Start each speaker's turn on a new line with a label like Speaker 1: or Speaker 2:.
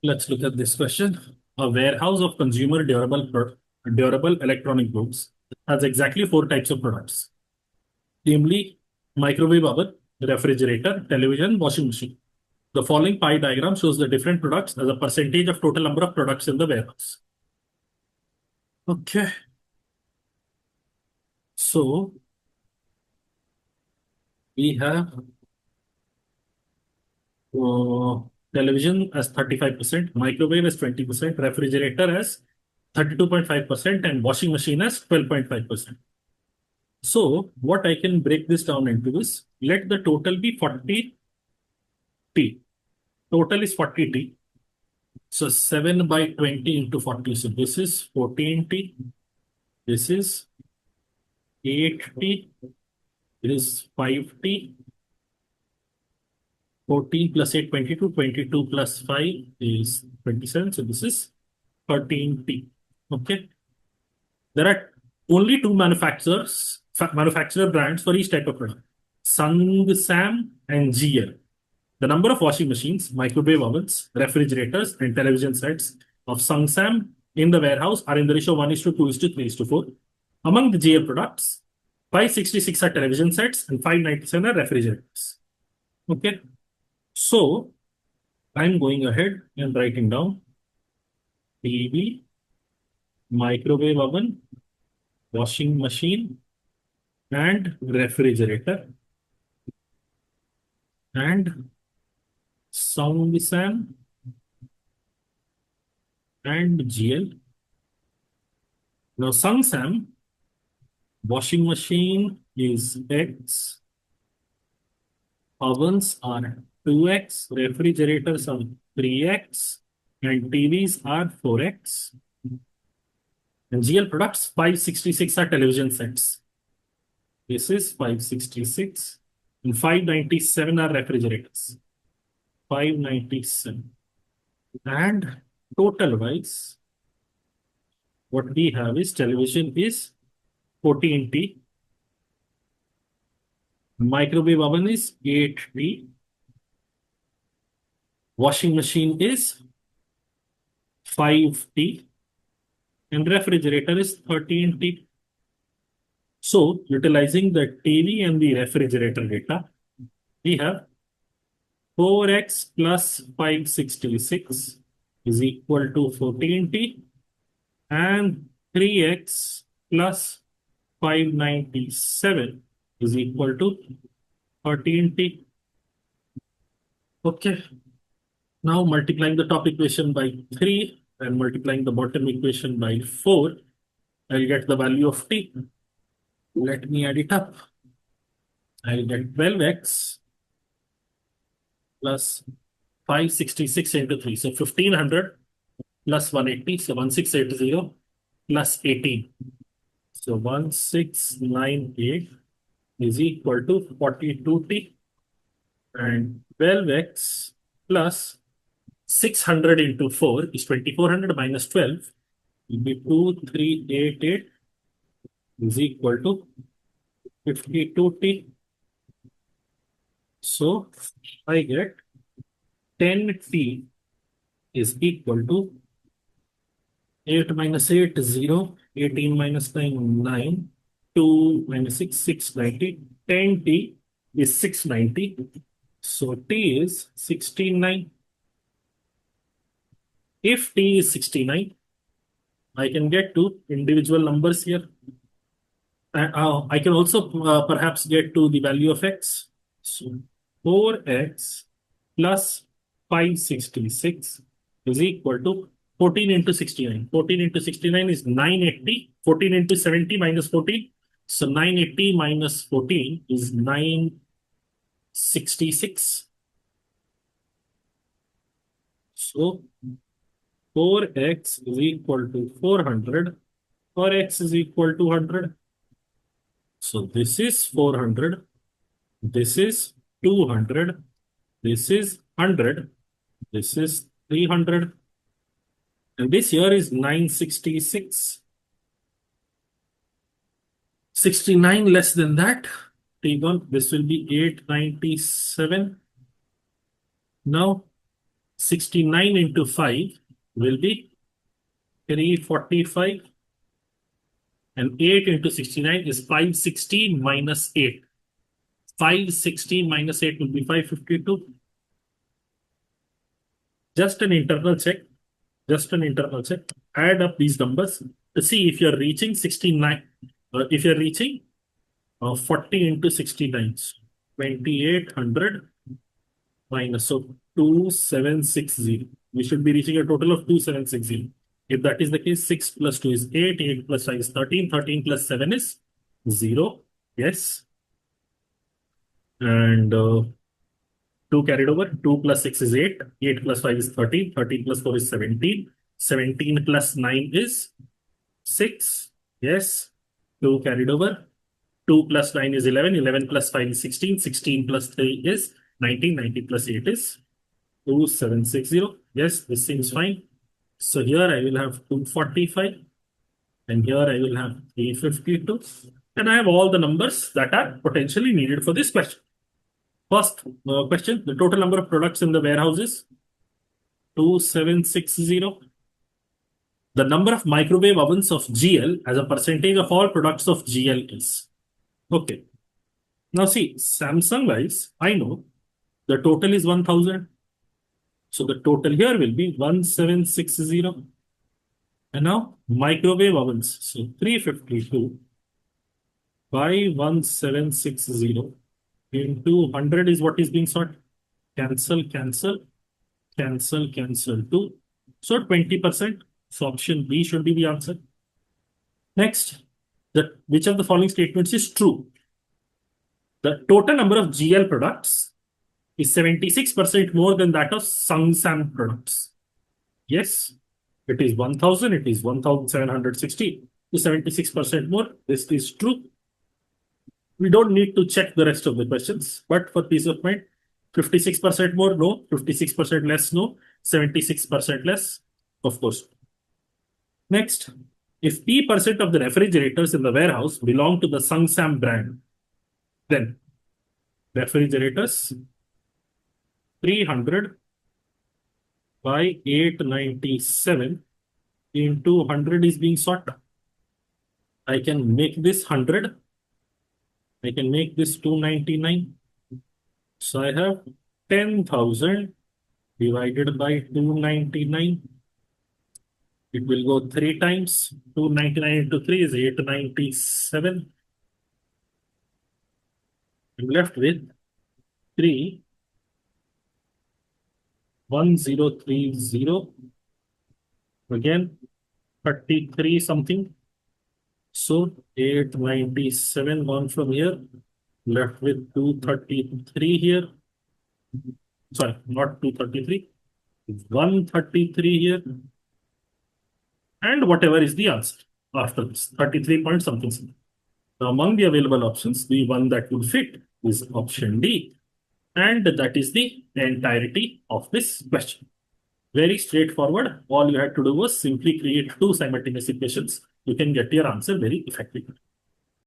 Speaker 1: Let's look at this question. A warehouse of consumer durable electronic goods has exactly four types of products, namely microwave oven, refrigerator, television, washing machine. The following pie diagram shows the different products as a percentage of total number of products in the warehouse. Okay. So we have uh, television as 35%, microwave as 20%, refrigerator as 32.5%, and washing machine as 12.5%. So what I can break this down into is, let the total be 40 T. Total is 40 T. So 7 by 20 into 40. So this is 14 T. This is 8 T. It is 5 T. 14 plus 8, 22. 22 plus 5 is 27. So this is 13 T. Okay. There are only two manufacturer brands for each type of product: Sam and GL. The number of washing machines, microwave ovens, refrigerators, and television sets of Sam in the warehouse are in the ratio 1:2:3:4. Among the GL products, 566 are television sets and 597 are refrigerators. Okay. So I'm going ahead and writing down TV, microwave oven, washing machine, and refrigerator, and Sam and GL. Now Sam washing machine is X, ovens are 2X, refrigerators are 3X, and TVs are 4X. And GL products 566 are television sets. This is 566, and 597 are refrigerators. 597. And total wise, what we have is television is 14 T, microwave oven is 8 T, washing machine is 5 T, and refrigerator is 13 T. So utilizing the TV and the refrigerator data, we have 4X plus 566 is equal to 14 T, and 3X plus 597 is equal to 13 T. Okay. Now multiplying the top equation by 3 and multiplying the bottom equation by 4, I'll get the value of T. Let me add it up. I'll get 12X plus 566 into 3. So 1500 plus 180. So 1680 plus 18. So 1698 is equal to 42T, and 12X plus 600 into 4 is 2400 minus 12 will be 2388 is equal to 52T. So I get 10T is equal to 8 minus 8 is 0, 18 minus 9 9, 2 minus 6 690, 10T is 690. So T is 69. If T is 69, I can get to individual numbers here. I can also perhaps get to the value of X. So 4X plus 566 is equal to 14 into 69. 14 into 69 is 980. 14 into 70 minus 14. So 980 minus 14 is 966. So 4X is equal to 400. 4X is equal to 100. So this is 400. This is 200. This is 100. This is 300. And this here is 966. 69 less than that. This will be 897. Now 69 into 5 will be 345. And 8 into 69 is 516 minus 8. 516 minus 8 will be 552. Just an internal check. Just an internal check. Add up these numbers to see if you're reaching 69. If you're reaching 40 into 69. 2800 minus, so 2760. We should be reaching a total of 2760. If that is the case, 6 plus 2 is 8, 8 plus 5 is 13, 13 plus 7 is 0. Yes. And 2 carried over, 2 plus 6 is 8, 8 plus 5 is 13, 13 plus 4 is 17, 17 plus 9 is 6. Yes. 2 carried over, 2 plus 9 is 11, 11 plus 5 is 16, 16 plus 3 is 19, 19 plus 8 is 2760. Yes, this seems fine. So here I will have 245 and here I will have 352 and I have all the numbers that are potentially needed for this question. First question, the total number of products in the warehouse is 2760. The number of microwave ovens of GL as a percentage of all products of GL is. Okay. Now see, Samsung wise, I know the total is 1000. So the total here will be 1760. And now microwave ovens. So 352 by 1760 into 100 is what is being sought. Cancel, cancel, cancel, cancel 2. So 20%. So option B should be the answer. Next, which of the following statements is true? The total number of GL products is 76% more than that of Sam products. Yes, it is 1000, it is 1760 to 76% more. This is true. We don't need to check the rest of the questions, but for peace of mind, 56% more, no, 56% less, no, 76% less, of course. Next, if P% of the refrigerators in the warehouse belong to the Sam brand, then refrigerators 300 by 897 into 100 is being sought. I can make this 100. I can make this 299. So I have 10,000 divided by 299. It will go 3 times. 299 into 3 is 897. I'm left with 31030. Again, 33 something. So 897 gone from here. Left with 233 here. Sorry, not 233. 133 here. And whatever is the answer after this, 33 point something. Now, among the available options, the one that would fit is option D. And that is the entirety of this question. Very straightforward. All you had to do was simply create 2 simultaneous equations. You can get your answer very effectively.